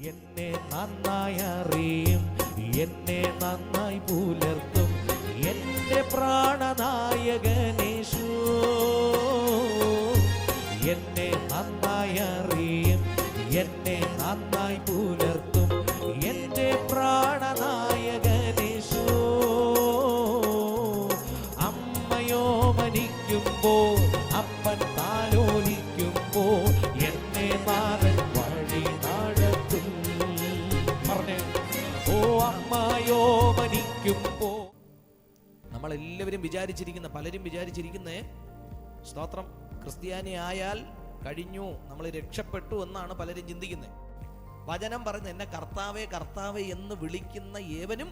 എന്നെ നന്നായി അറിയും, എന്നെ നന്നായി പുലർത്തും എന്റെ പ്രാണനായകനേശു. എന്നെ നന്നായി അറിയും, എന്നെ നന്നായി പുലർത്തും എന്റെ പ്രാണനായകനേശു. അമ്മയോ മരിക്കുമ്പോൾ, അപ്പൻ താലോലിക്കുമ്പോൾ എന്നെ നാഥൻ വഴി നടത്തും. പറഞ്ഞേ, ഓ അമ്മയോ മരിക്കുമ്പോൾ. നമ്മളെല്ലാവരും വിചാരിച്ചിരിക്കുന്ന, പലരും വിചാരിച്ചിരിക്കുന്നേ, സ്തോത്രം, ക്രിസ്ത്യാനി ആയാൽ കഴിഞ്ഞു, നമ്മൾ രക്ഷപ്പെട്ടു എന്നാണ് പലരും ചിന്തിക്കുന്നത്. വചനം പറയുന്നത് എന്നെ കർത്താവേ കർത്താവേ എന്ന് വിളിക്കുന്ന ഏവനും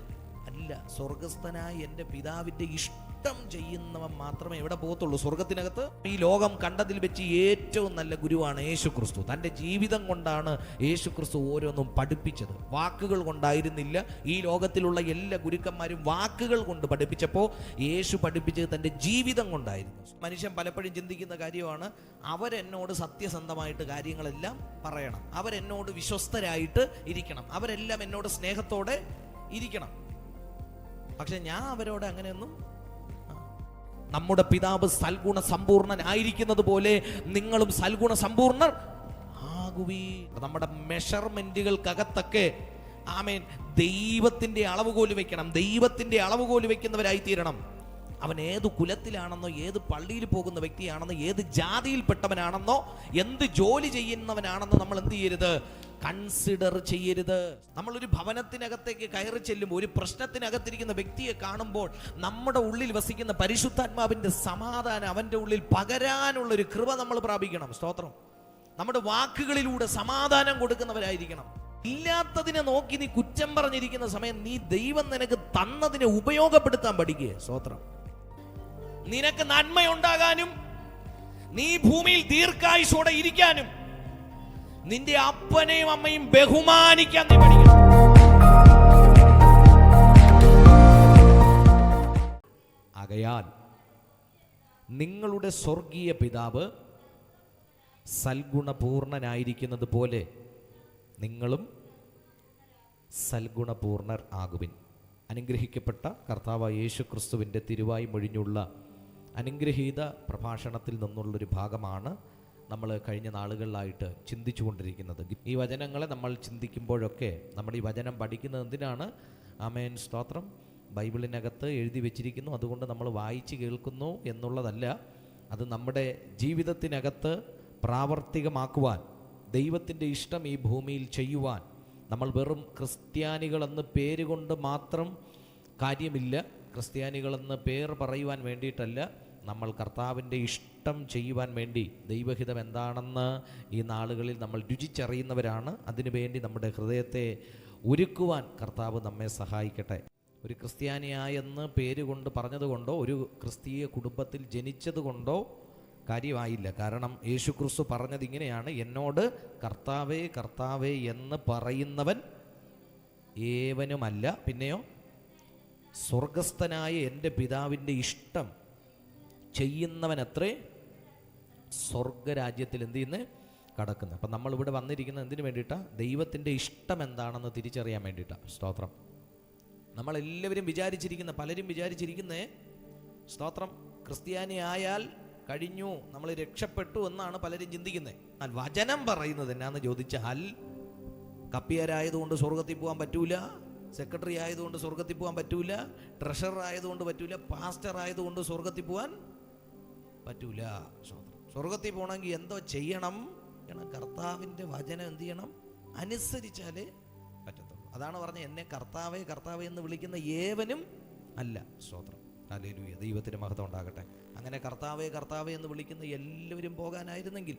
അല്ല, സ്വർഗസ്ഥനായ എൻ്റെ പിതാവിൻ്റെ ഇഷ്ടം ചെയ്യുന്നവൻ മാത്രമേ എവിടെ പോകത്തുള്ളൂ, സ്വർഗത്തിനകത്ത്. ഈ ലോകം കണ്ടതിൽ വെച്ച് ഏറ്റവും നല്ല ഗുരുവാണ് യേശു ക്രിസ്തു. തൻ്റെ ജീവിതം കൊണ്ടാണ് യേശു ക്രിസ്തു ഓരോന്നും പഠിപ്പിച്ചത്, വാക്കുകൾ കൊണ്ടായിരുന്നില്ല. ഈ ലോകത്തിലുള്ള എല്ലാ ഗുരുക്കന്മാരും വാക്കുകൾ കൊണ്ട് പഠിപ്പിച്ചപ്പോൾ യേശു പഠിപ്പിച്ചത് തൻ്റെ ജീവിതം കൊണ്ടായിരുന്നു. മനുഷ്യൻ പലപ്പോഴും ചിന്തിക്കുന്ന കാര്യമാണ്, അവരെന്നോട് സത്യസന്ധമായിട്ട് കാര്യങ്ങളെല്ലാം പറയണം, അവരെന്നോട് വിശ്വസ്തരായിട്ട് ഇരിക്കണം, അവരെല്ലാം എന്നോട് സ്നേഹത്തോടെ ഇരിക്കണം. പക്ഷെ ഞാൻ അവരോട് അങ്ങനെയൊന്നും. നമ്മുടെ പിതാവ് സൽഗുണ സമ്പൂർണനായിരിക്കുന്നത് പോലെ നിങ്ങളും സൽഗുണ സമ്പൂർണർ ആകുവീൻ. നമ്മുടെ മെഷർമെന്റുകൾക്കകത്തൊക്കെ ആമേൻ ദൈവത്തിന്റെ അളവുകോല് വെക്കണം, ദൈവത്തിന്റെ അളവുകോല് വെക്കുന്നവരായി തീരണം. അവൻ ഏത് കുലത്തിലാണെന്നോ, ഏത് പള്ളിയിൽ പോകുന്ന വ്യക്തിയാണെന്നോ, ഏത് ജാതിയിൽപ്പെട്ടവനാണെന്നോ, എന്ത് ജോലി ചെയ്യുന്നവനാണെന്നോ നമ്മൾ എന്ത് ചെയ്യരുത്, കൺസിഡർ ചെയ്യരുത്. നമ്മളൊരു ഭവനത്തിനകത്തേക്ക് കയറി ചെല്ലുമ്പോൾ, ഒരു പ്രശ്നത്തിനകത്തിരിക്കുന്ന വ്യക്തിയെ കാണുമ്പോൾ നമ്മുടെ ഉള്ളിൽ വസിക്കുന്ന പരിശുദ്ധാത്മാവിന്റെ സമാധാനം അവൻ്റെ ഉള്ളിൽ പകരാനുള്ളൊരു കൃപ നമ്മൾ പ്രാപിക്കണം. സ്തോത്രം. നമ്മുടെ വാക്കുകളിലൂടെ സമാധാനം കൊടുക്കുന്നവരായിരിക്കണം. ഇല്ലാത്തതിനെ നോക്കി നീ കുറ്റം പറഞ്ഞിരിക്കുന്ന സമയം നീ ദൈവം നിനക്ക് തന്നതിനെ ഉപയോഗപ്പെടുത്താൻ പഠിക്കുക. സ്തോത്രം. നിനക്ക് നന്മയുണ്ടാകാനും നീ ഭൂമിയിൽ ദീർഘായുസ്സോടെ ഇരിക്കാനും നിന്റെ അപ്പനെയും അമ്മയും ബഹുമാനിക്കാൻ നീ പഠിക്കണം. ആകയാൽ നിങ്ങളുടെ സ്വർഗീയ പിതാവ് സൽഗുണപൂർണനായിരിക്കുന്നത് പോലെ നിങ്ങളും സൽഗുണപൂർണർ ആകുവിൻ. അനുഗ്രഹിക്കപ്പെട്ട കർത്താവായ യേശു ക്രിസ്തുവിൻ്റെ തിരുവായി മൊഴിഞ്ഞുള്ള അനുഗ്രഹീത പ്രഭാഷണത്തിൽ നിന്നുള്ളൊരു ഭാഗമാണ് നമ്മൾ കഴിഞ്ഞ നാളുകളിലായിട്ട് ചിന്തിച്ചു കൊണ്ടിരിക്കുന്നത്. ഈ വചനങ്ങളെ നമ്മൾ ചിന്തിക്കുമ്പോഴൊക്കെ നമ്മൾ ഈ വചനം പഠിക്കുന്നത് എന്തിനാണ്? ആമേൻ, സ്തോത്രം. ബൈബിളിനകത്ത് എഴുതി വെച്ചിരിക്കുന്നു, അതുകൊണ്ട് നമ്മൾ വായിച്ച് കേൾക്കുന്നു എന്നുള്ളതല്ല. അത് നമ്മുടെ ജീവിതത്തിനകത്ത് പ്രാവർത്തികമാക്കുവാൻ, ദൈവത്തിൻ്റെ ഇഷ്ടം ഈ ഭൂമിയിൽ ചെയ്യുവാൻ നമ്മൾ വെറും ക്രിസ്ത്യാനികളെന്ന് പേരുകൊണ്ട് മാത്രം കാര്യമില്ല. ക്രിസ്ത്യാനികളെന്ന് പേർ പറയുവാൻ വേണ്ടിയിട്ടല്ല, നമ്മൾ കർത്താവിൻ്റെ ഇഷ്ടം ചെയ്യുവാൻ വേണ്ടി ദൈവഹിതം എന്താണെന്ന് ഈ നാളുകളിൽ നമ്മൾ രുചിച്ചറിയുന്നവരാണ്. അതിനുവേണ്ടി നമ്മുടെ ഹൃദയത്തെ ഒരുക്കുവാൻ കർത്താവ് നമ്മെ സഹായിക്കട്ടെ. ഒരു ക്രിസ്ത്യാനിയായെന്ന് പേരുകൊണ്ട് പറഞ്ഞതുകൊണ്ടോ, ഒരു ക്രിസ്തീയ കുടുംബത്തിൽ ജനിച്ചതുകൊണ്ടോ കാര്യമായില്ല. കാരണം യേശു ക്രിസ്തു പറഞ്ഞത് ഇങ്ങനെയാണ്, എന്നോട് കർത്താവേ കർത്താവേ എന്ന് പറയുന്നവൻ ഏവനുമല്ല, പിന്നെയോ സ്വർഗസ്ഥനായ എൻ്റെ പിതാവിൻ്റെ ഇഷ്ടം ചെയ്യുന്നവനത്രേ സ്വർഗരാജ്യത്തിൽ എന്ത് ചെയ്യുന്നത്, കടക്കുന്നത്. അപ്പം നമ്മളിവിടെ വന്നിരിക്കുന്നത് എന്തിനു വേണ്ടിയിട്ടാണ്? ദൈവത്തിൻ്റെ ഇഷ്ടം എന്താണെന്ന് തിരിച്ചറിയാൻ വേണ്ടിയിട്ടാണ്. സ്തോത്രം. നമ്മളെല്ലാവരും വിചാരിച്ചിരിക്കുന്ന, പലരും വിചാരിച്ചിരിക്കുന്നേ, സ്തോത്രം, ക്രിസ്ത്യാനി ആയാൽ കഴിഞ്ഞു, നമ്മൾ രക്ഷപ്പെട്ടു എന്നാണ് പലരും ചിന്തിക്കുന്നത്. എന്നാൽ വചനം പറയുന്നത് എന്നാന്ന് ചോദിച്ചാൽ, കപ്പിയാരായതുകൊണ്ട് സ്വർഗത്തിൽ പോകാൻ പറ്റൂല, സെക്രട്ടറി ആയതുകൊണ്ട് സ്വർഗത്തിൽ പോകാൻ പറ്റൂല, ട്രഷറർ ആയതുകൊണ്ട് പറ്റൂല, പാസ്റ്റർ ആയതുകൊണ്ട് സ്വർഗത്തിൽ പോകാൻ പറ്റൂല. സ്വർഗത്തിൽ പോകണമെങ്കിൽ എന്തോ ചെയ്യണം? കർത്താവിൻ്റെ വചനം എന്ത് ചെയ്യണം? അനുസരിച്ചാലേ പറ്റത്തുള്ളൂ. അതാണ് പറഞ്ഞത്, എന്നെ കർത്താവേ കർത്താവേ എന്ന് വിളിക്കുന്ന ഏവനും അല്ല. സ്തോത്രം. ഹല്ലേലൂയ. ദൈവത്തിന് മഹത്വം ഉണ്ടാകട്ടെ. അങ്ങനെ കർത്താവേ കർത്താവേ എന്ന് വിളിക്കുന്ന എല്ലാവരും പോകാനായിരുന്നെങ്കിൽ,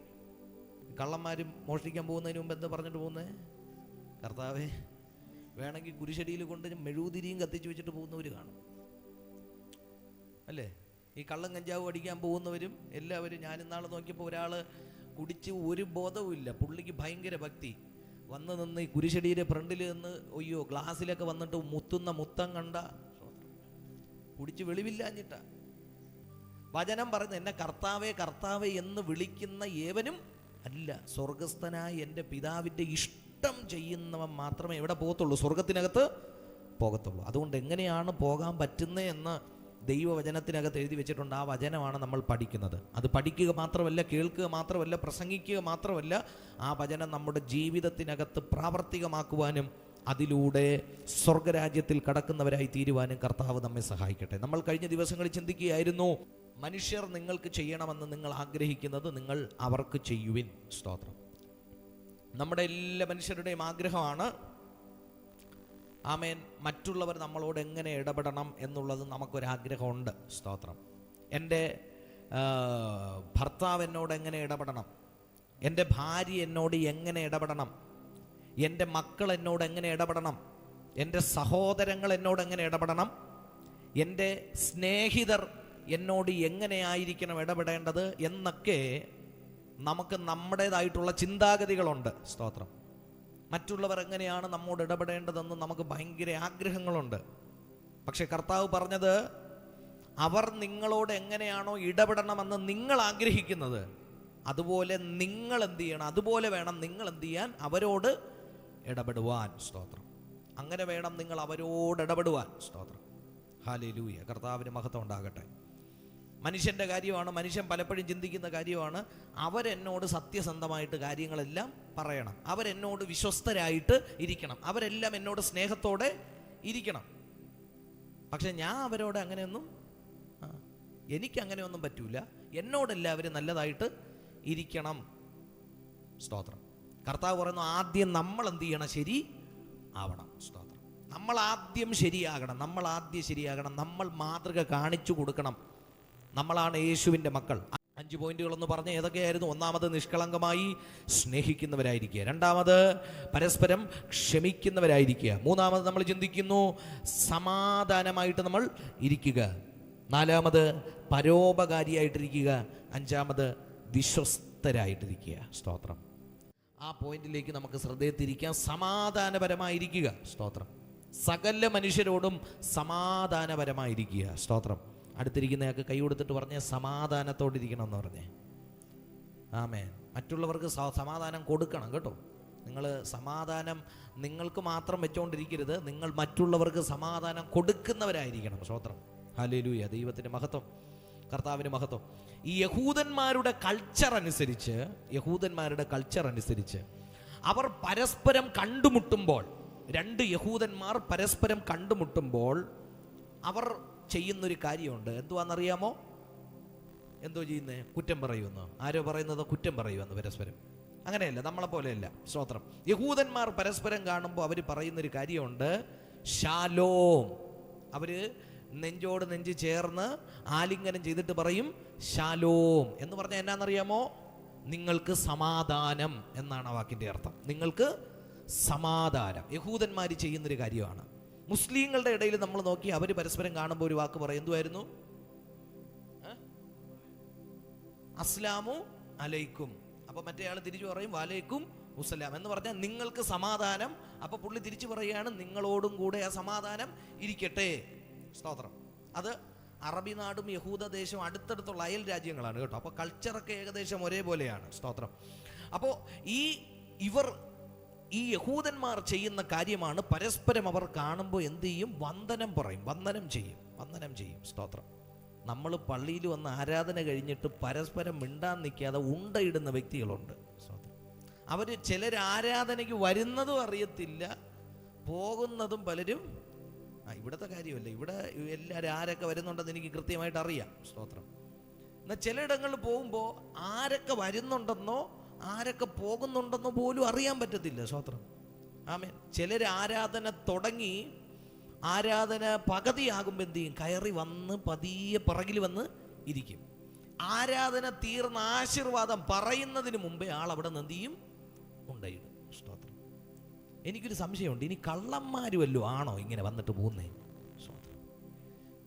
കള്ളന്മാരും മോഷ്ടിക്കാൻ പോകുന്നതിന് മുമ്പ് എന്താ പറഞ്ഞിട്ട് പോകുന്നത്? കർത്താവേ. വേണമെങ്കിൽ കുരിശടിയിൽ കൊണ്ട് മെഴുകുതിരിയും കത്തിച്ച് വെച്ചിട്ട് പോകുന്നവർ കാണും, അല്ലേ? ഈ കള്ളം കഞ്ചാവ് അടിക്കാൻ പോകുന്നവരും എല്ലാവരും. ഞാനിന്നാൾ നോക്കിയപ്പോൾ ഒരാൾ കുടിച്ച് ഒരു ബോധവും ഇല്ല, പുള്ളിക്ക് ഭയങ്കര ഭക്തി, വന്ന് നിന്ന് ഈ കുരിശടിയുടെ ഫ്രണ്ടിൽ നിന്ന് ഒയ്യോ ഗ്ലാസ്സിലൊക്കെ വന്നിട്ട് മുത്തുന്ന മുത്തം കണ്ട, കുടിച്ച് വെളിവില്ലാഞ്ഞിട്ട. വചനം പറയുന്നത്, എന്നെ കർത്താവേ കർത്താവേ എന്ന് വിളിക്കുന്ന ഏവനും അല്ല, സ്വർഗസ്ഥനായ എൻ്റെ പിതാവിൻ്റെ ഇഷ്ടം ഇഷ്ടം ചെയ്യുന്നവൻ മാത്രമേ എവിടെ പോകത്തുള്ളൂ? സ്വർഗത്തിനകത്ത് പോകത്തുള്ളൂ. അതുകൊണ്ട് എങ്ങനെയാണ് പോകാൻ പറ്റുന്നത് എന്ന് ദൈവവചനത്തിനകത്ത് എഴുതി വെച്ചിട്ടുണ്ട്. ആ വചനമാണ് നമ്മൾ പഠിക്കുന്നത്. അത് പഠിക്കുക മാത്രമല്ല, കേൾക്കുക മാത്രമല്ല, പ്രസംഗിക്കുക മാത്രമല്ല, ആ വചനം നമ്മുടെ ജീവിതത്തിനകത്ത് പ്രാവർത്തികമാക്കുവാനും അതിലൂടെ സ്വർഗരാജ്യത്തിൽ കടക്കുന്നവരായി തീരുവാനും കർത്താവ് നമ്മെ സഹായിക്കട്ടെ. നമ്മൾ കഴിഞ്ഞ ദിവസങ്ങളിൽ ചിന്തിക്കുകയായിരുന്നു, മനുഷ്യർ നിങ്ങൾക്ക് ചെയ്യണമെന്ന് നിങ്ങൾ ആഗ്രഹിക്കുന്നത് നിങ്ങൾ അവർക്ക് ചെയ്യുവിൻ. സ്തോത്രം. നമ്മുടെ എല്ലാ മനുഷ്യരുടെയും ആഗ്രഹമാണ്, ആമേൻ, മറ്റുള്ളവർ നമ്മളോട് എങ്ങനെ ഇടപെടണം എന്നുള്ളത് നമുക്കൊരാഗ്രഹമുണ്ട്. സ്തോത്രം. എൻ്റെ ഭർത്താവ് എന്നോട് എങ്ങനെ ഇടപെടണം, എൻ്റെ ഭാര്യ എന്നോട് എങ്ങനെ ഇടപെടണം, എൻ്റെ മക്കൾ എന്നോട് എങ്ങനെ ഇടപെടണം, എൻ്റെ സഹോദരങ്ങൾ എന്നോട് എങ്ങനെ ഇടപെടണം, എൻ്റെ സ്നേഹിതർ എന്നോട് എങ്ങനെയായിരിക്കണം ഇടപെടേണ്ടത് എന്നൊക്കെ നമുക്ക് നമ്മുടേതായിട്ടുള്ള ചിന്താഗതികളുണ്ട്. സ്തോത്രം. മറ്റുള്ളവർ എങ്ങനെയാണ് നമ്മോട് ഇടപെടേണ്ടതെന്ന് നമുക്ക് ഭയങ്കര ആഗ്രഹങ്ങളുണ്ട്. പക്ഷെ കർത്താവ് പറഞ്ഞത്, അവർ നിങ്ങളോട് എങ്ങനെയാണോ ഇടപെടണമെന്ന് നിങ്ങൾ ആഗ്രഹിക്കുന്നത് അതുപോലെ നിങ്ങൾ എന്ത് ചെയ്യണം, അതുപോലെ വേണം നിങ്ങൾ എന്ത് ചെയ്യാൻ, അവരോട് ഇടപെടുവാൻ. സ്തോത്രം. അങ്ങനെ വേണം നിങ്ങൾ അവരോട് ഇടപെടുവാൻ. സ്തോത്രം. ഹല്ലേലൂയ. കർത്താവിന് മഹത്വം ഉണ്ടാകട്ടെ. മനുഷ്യൻ്റെ കാര്യമാണ്, മനുഷ്യൻ പലപ്പോഴും ചിന്തിക്കുന്ന കാര്യമാണ്, അവരെന്നോട് സത്യസന്ധമായിട്ട് കാര്യങ്ങളെല്ലാം പറയണം, അവരെന്നോട് വിശ്വസ്തരായിട്ട് ഇരിക്കണം, അവരെല്ലാം എന്നോട് സ്നേഹത്തോടെ ഇരിക്കണം. പക്ഷെ ഞാൻ അവരോട് അങ്ങനെയൊന്നും, എനിക്കങ്ങനെയൊന്നും പറ്റൂല, എന്നോടെല്ലാവരും നല്ലതായിട്ട് ഇരിക്കണം. സ്തോത്രം. കർത്താവ് പറയുന്നു, ആദ്യം നമ്മൾ എന്ത് ചെയ്യണം, ശരി ആവണം. സ്തോത്രം. നമ്മൾ ആദ്യം ശരിയാകണം, നമ്മൾ ആദ്യം ശരിയാകണം, നമ്മൾ മാതൃക കാണിച്ചു കൊടുക്കണം. നമ്മളാണ് യേശുവിൻ്റെ മക്കൾ. 5 പോയിന്റുകളെന്ന് പറഞ്ഞ് ഏതൊക്കെയായിരുന്നു? ഒന്നാമത്, നിഷ്കളങ്കമായി സ്നേഹിക്കുന്നവരായിരിക്കുക. രണ്ടാമത്, പരസ്പരം ക്ഷമിക്കുന്നവരായിരിക്കുക. മൂന്നാമത്, നമ്മൾ ചിന്തിക്കുന്നു, സമാധാനമായിട്ട് നമ്മൾ ഇരിക്കുക. നാലാമത്, പരോപകാരിയായിട്ടിരിക്കുക. അഞ്ചാമത്, വിശ്വസ്തരായിട്ടിരിക്കുക. സ്തോത്രം. ആ പോയിന്റിലേക്ക് നമുക്ക് ശ്രദ്ധയെത്തിരിക്കാം. സമാധാനപരമായിരിക്കുക. സ്തോത്രം. സകല മനുഷ്യരോടും സമാധാനപരമായിരിക്കുക. സ്തോത്രം. അടുത്തിരിക്കുന്നയാൾക്ക് കൈ കൊടുത്തിട്ട് പറഞ്ഞേ, സമാധാനത്തോടിരിക്കണം എന്ന് പറഞ്ഞേ. ആമേൻ. മറ്റുള്ളവർക്ക് സമാധാനം കൊടുക്കണം കേട്ടോ. നിങ്ങൾ സമാധാനം നിങ്ങൾക്ക് മാത്രം വെച്ചുകൊണ്ടിരിക്കരുത്, നിങ്ങൾ മറ്റുള്ളവർക്ക് സമാധാനം കൊടുക്കുന്നവരായിരിക്കണം. സ്തോത്രം. ഹല്ലേലൂയ. ദൈവത്തിൻ്റെ മഹത്വം, കർത്താവിന് മഹത്വം. ഈ യഹൂദന്മാരുടെ കൾച്ചർ അനുസരിച്ച് അവർ പരസ്പരം കണ്ടുമുട്ടുമ്പോൾ, 2 യഹൂദന്മാർ പരസ്പരം കണ്ടുമുട്ടുമ്പോൾ അവർ ചെയ്യുന്നൊരു കാര്യമുണ്ട്. എന്തുവാണെന്നറിയാമോ? എന്തോ ചെയ്യുന്നേ? കുറ്റം പറയുമെന്നോ? ആരോ പറയുന്നതോ കുറ്റം പറയുമെന്ന് പരസ്പരം. അങ്ങനെയല്ല, നമ്മളെ പോലെയല്ല. സ്തോത്രം. യഹൂദന്മാർ പരസ്പരം കാണുമ്പോൾ അവർ പറയുന്നൊരു കാര്യമുണ്ട്, ഷാലോം. അവർ നെഞ്ചോട് നെഞ്ച് ചേർന്ന് ആലിംഗനം ചെയ്തിട്ട് പറയും ഷാലോം എന്ന് പറഞ്ഞാൽ എന്നാണെന്നറിയാമോ? നിങ്ങൾക്ക് സമാധാനം എന്നാണ് ആ വാക്കിൻ്റെ അർത്ഥം. നിങ്ങൾക്ക് സമാധാനം. യഹൂദന്മാർ ചെയ്യുന്നൊരു കാര്യമാണ്. മുസ്ലിങ്ങളുടെ ഇടയിൽ നമ്മൾ നോക്കി, അവർ പരസ്പരം കാണുമ്പോൾ ഒരു വാക്ക് പറയും. എന്തുവായിരുന്നു? അസ്ലാമു അലൈക്കും. അപ്പൊ മറ്റേ ആൾ തിരിച്ചു പറയും വാലൈക്കും ഉസ്സലാം എന്ന് പറഞ്ഞാൽ നിങ്ങൾക്ക് സമാധാനം. അപ്പൊ പുള്ളി തിരിച്ചു പറയുകയാണ്, നിങ്ങളോടും കൂടെ ആ സമാധാനം ഇരിക്കട്ടെ. സ്തോത്രം. അത് അറബി നാടും യഹൂദ ദേശവും അടുത്തടുത്തുള്ള അയൽ രാജ്യങ്ങളാണ് കേട്ടോ. അപ്പോൾ കൾച്ചറൊക്കെ ഏകദേശം ഒരേപോലെയാണ്. സ്തോത്രം. അപ്പോൾ ഈ യഹൂദന്മാർ ചെയ്യുന്ന കാര്യമാണ്, പരസ്പരം അവർ കാണുമ്പോൾ എന്ത് ചെയ്യും? വന്ദനം പറയും, വന്ദനം ചെയ്യും. സ്തോത്രം. നമ്മൾ പള്ളിയിൽ വന്ന് ആരാധന കഴിഞ്ഞിട്ട് പരസ്പരം മിണ്ടാൻ നിൽക്കാതെ ഉണ്ടയിടുന്ന വ്യക്തികളുണ്ട്. സ്തോത്രം. അവർ ചിലർ ആരാധനയ്ക്ക് വരുന്നതും അറിയത്തില്ല, പോകുന്നതും പലരും ഇവിടുത്തെ കാര്യമല്ല, ഇവിടെ എല്ലാവരും ആരൊക്കെ വരുന്നുണ്ടെന്ന് എനിക്ക് കൃത്യമായിട്ട് അറിയാം. സ്തോത്രം. എന്നാൽ ചിലയിടങ്ങളിൽ പോകുമ്പോൾ ആരൊക്കെ വരുന്നുണ്ടെന്നോ ആരൊക്കെ പോകുന്നുണ്ടെന്നോ പോലും അറിയാൻ പറ്റത്തില്ല. സ്തോത്രം. ആമേൻ. ചിലർ ആരാധന തുടങ്ങി, ആരാധന പകുതിയാകുമ്പോൾ എന്ത് ചെയ്യും? കയറി വന്ന് പതിയെ പിറകിൽ വന്ന് ഇരിക്കും. ആരാധന തീർന്ന ആശീർവാദം പറയുന്നതിന് മുമ്പേ ആളവിടെ നിന്ന് എന്ത് ചെയ്യും? ഉണ്ടയിടും. സ്തോത്രം. എനിക്കൊരു സംശയമുണ്ട്, ഇനി കള്ളന്മാരും വല്ലോ ആണോ ഇങ്ങനെ വന്നിട്ട് പോകുന്നേ?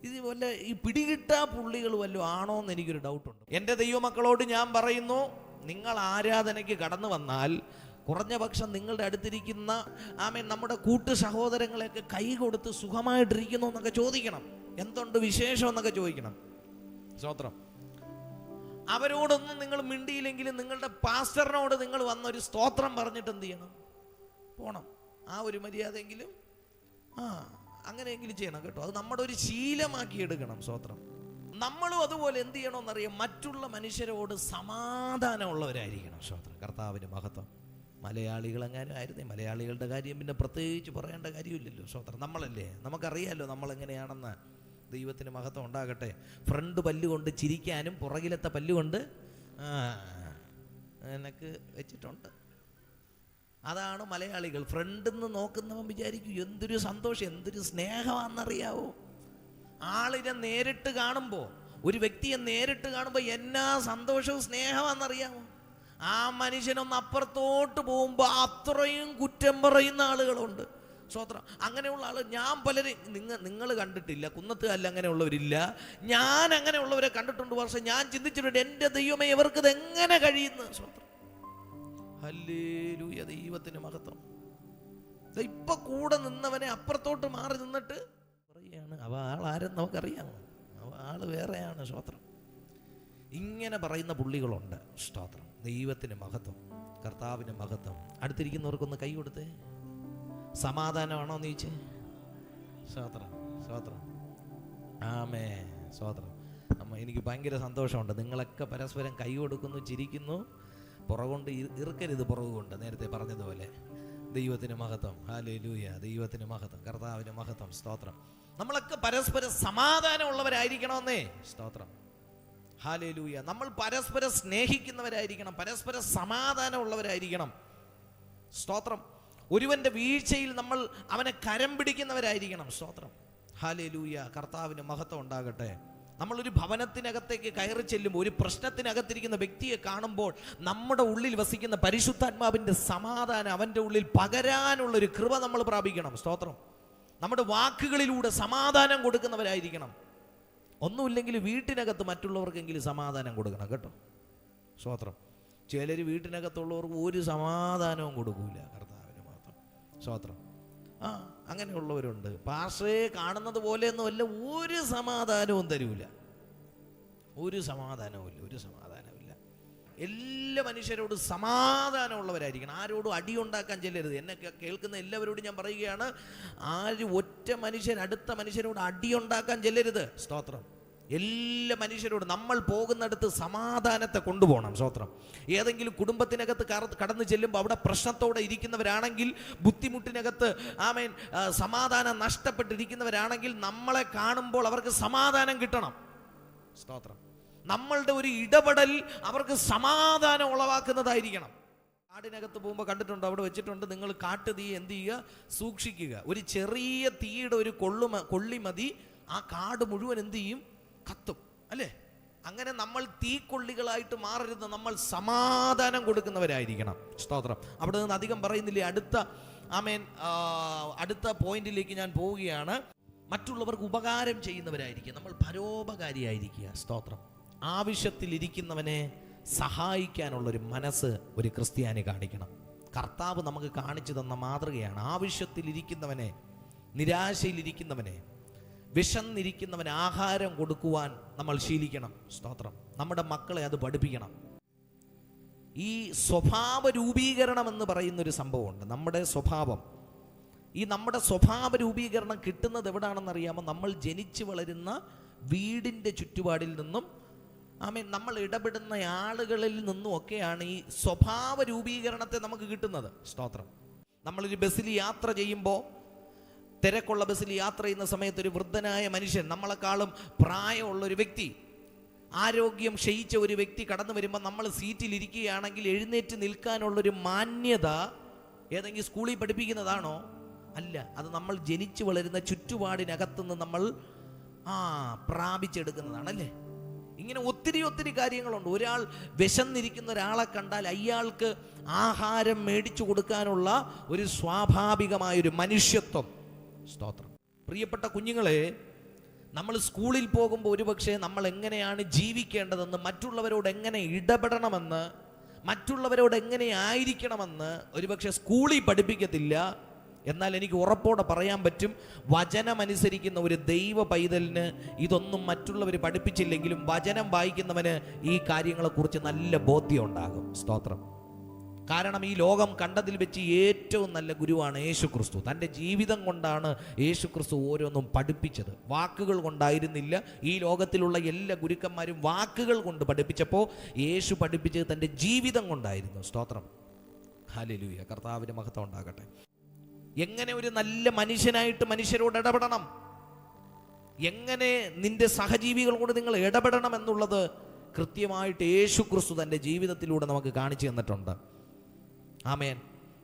ഇത് വല്ല ഈ പിടികിട്ടാ പുള്ളികൾ വല്ലോ ആണോ എന്ന് എനിക്കൊരു ഡൗട്ടുണ്ട്. എൻ്റെ ദൈവമക്കളോട് ഞാൻ പറയുന്നു, നിങ്ങൾ ആരാധനയ്ക്ക് കടന്നു വന്നാൽ കുറഞ്ഞ പക്ഷം നിങ്ങളുടെ അടുത്തിരിക്കുന്ന നമ്മുടെ കൂട്ടു സഹോദരങ്ങളെയൊക്കെ കൈ കൊടുത്ത് സുഖമായിട്ടിരിക്കുന്നു എന്നൊക്കെ ചോദിക്കണം. എന്തുണ്ട് വിശേഷം എന്നൊക്കെ ചോദിക്കണം. സ്തോത്രം. അവരോടൊന്നും നിങ്ങൾ മിണ്ടിയില്ലെങ്കിലും നിങ്ങളുടെ പാസ്റ്ററിനോട് നിങ്ങൾ വന്നൊരു സ്തോത്രം പറഞ്ഞിട്ട് എന്ത് ചെയ്യണം? പോകണം. ആ ഒരു മര്യാദയെങ്കിലും അങ്ങനെയെങ്കിലും ചെയ്യണം കേട്ടോ. അത് നമ്മുടെ ഒരു ശീലമാക്കി എടുക്കണം. സ്തോത്രം. നമ്മളും അതുപോലെ എന്ത് ചെയ്യണമെന്നറിയാം, മറ്റുള്ള മനുഷ്യരോട് സമാധാനമുള്ളവരായിരിക്കണം. സ്തോത്രം. കർത്താവിന് മഹത്വം. മലയാളികളെങ്ങാനും ആയിരുന്നേ, മലയാളികളുടെ കാര്യം പിന്നെ പ്രത്യേകിച്ച് പറയേണ്ട കാര്യമില്ലല്ലോ. സ്തോത്രം. നമ്മളല്ലേ, നമുക്കറിയാമല്ലോ നമ്മളെങ്ങനെയാണെന്ന്. ദൈവത്തിന് മഹത്വം ഉണ്ടാകട്ടെ. ഫ്രണ്ട് പല്ലുകൊണ്ട് ചിരിക്കാനും പുറകിലത്തെ പല്ലുകൊണ്ട് എനിക്ക് വെച്ചിട്ടുണ്ട്. അതാണ് മലയാളികൾ. ഫ്രണ്ടിൽ നിന്ന് നോക്കുന്നവൻ വിചാരിക്കും എന്തൊരു സന്തോഷം, എന്തൊരു സ്നേഹമാണെന്നറിയാവോ. ആളിനെ നേരിട്ട് കാണുമ്പോൾ, ഒരു വ്യക്തിയെ നേരിട്ട് കാണുമ്പോൾ എന്നാ സന്തോഷവും സ്നേഹമാണെന്നറിയാമോ. ആ മനുഷ്യനൊന്ന് അപ്പുറത്തോട്ട് പോകുമ്പോൾ അത്രയും കുറ്റം പറയുന്ന ആളുകളുണ്ട്. സ്തോത്രം. അങ്ങനെയുള്ള ആൾ ഞാൻ പലരും നിങ്ങൾ കണ്ടിട്ടില്ല, കുന്നത്തുകാരിൽ അങ്ങനെയുള്ളവരില്ല, ഞാൻ അങ്ങനെയുള്ളവരെ കണ്ടിട്ടുണ്ട്. പക്ഷെ ഞാൻ ചിന്തിച്ചിട്ടുണ്ട്, എൻ്റെ ദൈവമേ ഇവർക്കിത് എങ്ങനെ കഴിയുന്നു. സ്തോത്രം. ഹല്ലേലൂയ. ദൈവത്തിന് മഹത്വം. ഇപ്പൊ കൂടെ നിന്നവനെ അപ്പുറത്തോട്ട് മാറി നിന്നിട്ട് പറയാണ് അവ ആളാരെന്ന് നമുക്കറിയാമോ, അവ ആള് വേറെയാണ്. സ്തോത്രം. ഇങ്ങനെ പറയുന്ന പുള്ളികളുണ്ട്. സ്തോത്രം. ദൈവത്തിന് മഹത്വം. കർത്താവിന് മഹത്വം. അടുത്തിരിക്കുന്നവർക്കൊന്ന് കൈ കൊടുത്തേ. സമാധാനമാണോ എന്ന് ചോദിച്ചേ. സ്തോത്രം. സ്തോത്രം. ആമേ. സ്തോത്രം. എനിക്ക് ഭയങ്കര സന്തോഷമുണ്ട്. നിങ്ങളൊക്കെ പരസ്പരം കൈ കൊടുക്കുന്നു, ചിരിക്കുന്നു. പുറകൊണ്ട് ഇറുക്കരുത്, പുറകുകൊണ്ട്. നേരത്തെ പറഞ്ഞതുപോലെ. ദൈവത്തിന് മഹത്വം. ഹല്ലേലൂയ. ദൈവത്തിന് മഹത്വം. കർത്താവിന് മഹത്വം. സ്തോത്രം. നമ്മളൊക്കെ പരസ്പരം സമാധാനമുള്ളവരായിരിക്കണമെന്നേ. സ്തോത്രം. ഹല്ലേലൂയ. നമ്മൾ പരസ്പരം സ്നേഹിക്കുന്നവരായിരിക്കണം, പരസ്പരം സമാധാനമുള്ളവരായിരിക്കണം. സ്തോത്രം. ഒരുവന്റെ വീഴ്ചയിൽ നമ്മൾ അവനെ കരം പിടിക്കുന്നവരായിരിക്കണം. സ്തോത്രം. ഹല്ലേലൂയ. കർത്താവിന് മഹത്വം ഉണ്ടാകട്ടെ. നമ്മളൊരു ഭവനത്തിനകത്തേക്ക് കയറി ചെല്ലുമ്പോൾ, ഒരു പ്രശ്നത്തിനകത്തിരിക്കുന്ന വ്യക്തിയെ കാണുമ്പോൾ നമ്മുടെ ഉള്ളിൽ വസിക്കുന്ന പരിശുദ്ധാത്മാവിൻ്റെ സമാധാനം അവൻ്റെ ഉള്ളിൽ പകരാനുള്ളൊരു കൃപ നമ്മൾ പ്രാപിക്കണം. സ്തോത്രം. നമ്മുടെ വാക്കുകളിലൂടെ സമാധാനം കൊടുക്കുന്നവരായിരിക്കണം. ഒന്നുമില്ലെങ്കിൽ വീട്ടിനകത്ത് മറ്റുള്ളവർക്കെങ്കിലും സമാധാനം കൊടുക്കണം കേട്ടോ. സ്തോത്രം. ചിലർ വീട്ടിനകത്തുള്ളവർക്ക് ഒരു സമാധാനവും കൊടുക്കൂല. കർത്താവിന് മാത്രം. സ്തോത്രം. അങ്ങനെയുള്ളവരുണ്ട്. പാസ്റ്ററെ കാണുന്നത് പോലെയൊന്നുമല്ല, ഒരു സമാധാനവും തരൂല. ഒരു സമാധാനവും ഇല്ല. എല്ലാ മനുഷ്യരോടും സമാധാനമുള്ളവരായിരിക്കണം. ആരോടും അടിയുണ്ടാക്കാൻ ചെല്ലരുത്. എന്നെ കേൾക്കുന്ന എല്ലാവരോടും ഞാൻ പറയുകയാണ്, ഒറ്റ മനുഷ്യൻ അടുത്ത മനുഷ്യരോട് അടിയുണ്ടാക്കാൻ ചെല്ലരുത്. സ്തോത്രം. എല്ലാ മനുഷ്യരോടും നമ്മൾ പോകുന്നിടത്ത് സമാധാനത്തെ കൊണ്ടുപോകണം. സ്തോത്രം. ഏതെങ്കിലും കുടുംബത്തിനകത്ത് കടന്നു ചെല്ലുമ്പോൾ അവിടെ പ്രശ്നത്തോടെ ഇരിക്കുന്നവരാണെങ്കിൽ, ബുദ്ധിമുട്ടിനകത്ത് സമാധാനം നഷ്ടപ്പെട്ടിരിക്കുന്നവരാണെങ്കിൽ, നമ്മളെ കാണുമ്പോൾ അവർക്ക് സമാധാനം കിട്ടണം. സ്തോത്രം. നമ്മളുടെ ഒരു ഇടപെടൽ അവർക്ക് സമാധാനം ഉളവാക്കുന്നതായിരിക്കണം. കാടിനകത്ത് പോകുമ്പോൾ കണ്ടിട്ടുണ്ട്, അവിടെ വെച്ചിട്ടുണ്ട്, നിങ്ങൾ കാട്ടുതീ എന്ത് ചെയ്യുക, സൂക്ഷിക്കുക. ഒരു ചെറിയ തീയുടെ ഒരു കൊള്ളി മതി, ആ കാട് മുഴുവൻ എന്ത് ചെയ്യും, കത്തും അല്ലേ. അങ്ങനെ നമ്മൾ തീക്കൊള്ളികളായിട്ട് മാറരുത്. നമ്മൾ സമാധാനം കൊടുക്കുന്നവരായിരിക്കണം. സ്തോത്രം. അവിടെ നിന്ന് അധികം പറയുന്നില്ലേ. അടുത്ത പോയിന്റിലേക്ക് ഞാൻ പോവുകയാണ്. മറ്റുള്ളവർക്ക് ഉപകാരം ചെയ്യുന്നവരായിരിക്കുക. നമ്മൾ പരോപകാരിയായിരിക്കുക. സ്തോത്രം. ആവശ്യത്തിലിരിക്കുന്നവനെ സഹായിക്കാനുള്ളൊരു മനസ്സ് ഒരു ക്രിസ്ത്യാനി കാണിക്കണം. കർത്താവ് നമുക്ക് കാണിച്ചു തന്ന മാതൃകയാണ്. ആവശ്യത്തിലിരിക്കുന്നവനെ, നിരാശയിലിരിക്കുന്നവനെ, വിശന്നിരിക്കുന്നവന് ആഹാരം കൊടുക്കുവാൻ നമ്മൾ ശീലിക്കണം. സ്തോത്രം. നമ്മുടെ മക്കളെ അത് പഠിപ്പിക്കണം. ഈ സ്വഭാവ രൂപീകരണം എന്ന് പറയുന്നൊരു സംഭവമുണ്ട്. നമ്മുടെ സ്വഭാവം, നമ്മുടെ സ്വഭാവ രൂപീകരണം കിട്ടുന്നത് എവിടാണെന്നറിയാമോ? നമ്മൾ ജനിച്ചു വളരുന്ന വീടിൻ്റെ ചുറ്റുപാടിൽ നിന്നും നമ്മൾ ഇടപെടുന്ന ആളുകളിൽ നിന്നും ഒക്കെയാണ് ഈ സ്വഭാവ രൂപീകരണത്തെ നമുക്ക് കിട്ടുന്നത്. സ്തോത്രം. നമ്മളൊരു ബസ്സിൽ യാത്ര ചെയ്യുമ്പോൾ, തിരക്കുള്ള ബസ്സിൽ യാത്ര ചെയ്യുന്ന സമയത്ത് ഒരു വൃദ്ധനായ മനുഷ്യൻ, നമ്മളെക്കാളും പ്രായമുള്ളൊരു വ്യക്തി, ആരോഗ്യം ക്ഷയിച്ച ഒരു വ്യക്തി കടന്നു വരുമ്പോൾ നമ്മൾ സീറ്റിലിരിക്കുകയാണെങ്കിൽ എഴുന്നേറ്റ് നിൽക്കാനുള്ളൊരു മാന്യത ഏതെങ്കിലും സ്കൂളിൽ പഠിപ്പിക്കുന്നതാണോ? അല്ല. അത് നമ്മൾ ജനിച്ചു വളരുന്ന ചുറ്റുപാടിനകത്തുനിന്ന് നമ്മൾ പ്രാപിച്ചെടുക്കുന്നതാണല്ലേ. ഇങ്ങനെ ഒത്തിരി കാര്യങ്ങളുണ്ട്. ഒരാൾ വിശന്നിരിക്കുന്ന ഒരാളെ കണ്ടാൽ അയാൾക്ക് ആഹാരം മേടിച്ചു കൊടുക്കാനുള്ള ഒരു സ്വാഭാവികമായൊരു മനുഷ്യത്വം. സ്തോത്രം. പ്രിയപ്പെട്ട കുഞ്ഞുങ്ങളെ, നമ്മൾ സ്കൂളിൽ പോകുമ്പോൾ ഒരുപക്ഷെ നമ്മൾ എങ്ങനെയാണ് ജീവിക്കേണ്ടതെന്ന്, മറ്റുള്ളവരോട് എങ്ങനെ ഇടപെടണമെന്ന്, മറ്റുള്ളവരോട് എങ്ങനെ ആയിരിക്കണമെന്ന് ഒരുപക്ഷെ സ്കൂളിൽ പഠിപ്പിക്കത്തില്ല. എന്നാൽ എനിക്ക് ഉറപ്പോടെ പറയാൻ പറ്റും, വചനമനുസരിക്കുന്ന ഒരു ദൈവ പൈതലിന് ഇതൊന്നും മറ്റുള്ളവർ പഠിപ്പിച്ചില്ലെങ്കിലും വചനം വായിക്കുന്നവന് ഈ കാര്യങ്ങളെക്കുറിച്ച് നല്ല ബോധ്യം ഉണ്ടാകും. സ്തോത്രം. കാരണം ഈ ലോകം കണ്ടതിൽ വെച്ച് ഏറ്റവും നല്ല ഗുരുവാണ് യേശു ക്രിസ്തു. തൻ്റെ ജീവിതം കൊണ്ടാണ് യേശു ക്രിസ്തു ഓരോന്നും പഠിപ്പിച്ചത്. വാക്കുകൾ കൊണ്ടായിരുന്നില്ല. ഈ ലോകത്തിലുള്ള എല്ലാ ഗുരുക്കന്മാരും വാക്കുകൾ കൊണ്ട് പഠിപ്പിച്ചപ്പോൾ യേശു പഠിപ്പിച്ചത് തൻ്റെ ജീവിതം കൊണ്ടായിരുന്നു. സ്തോത്രം, ഹല്ലേലൂയ, കർത്താവിൻ്റെ മഹത്വം ഉണ്ടാകട്ടെ. എങ്ങനെ ഒരു നല്ല മനുഷ്യനായിട്ട് മനുഷ്യരോട് ഇടപെടണം, എങ്ങനെ നിന്റെ സഹജീവികളോട് നിങ്ങൾ ഇടപെടണം എന്നുള്ളത് കൃത്യമായിട്ട് യേശു ക്രിസ്തു തൻ്റെ ജീവിതത്തിലൂടെ നമുക്ക് കാണിച്ചു തന്നിട്ടുണ്ട്. ആമേൻ.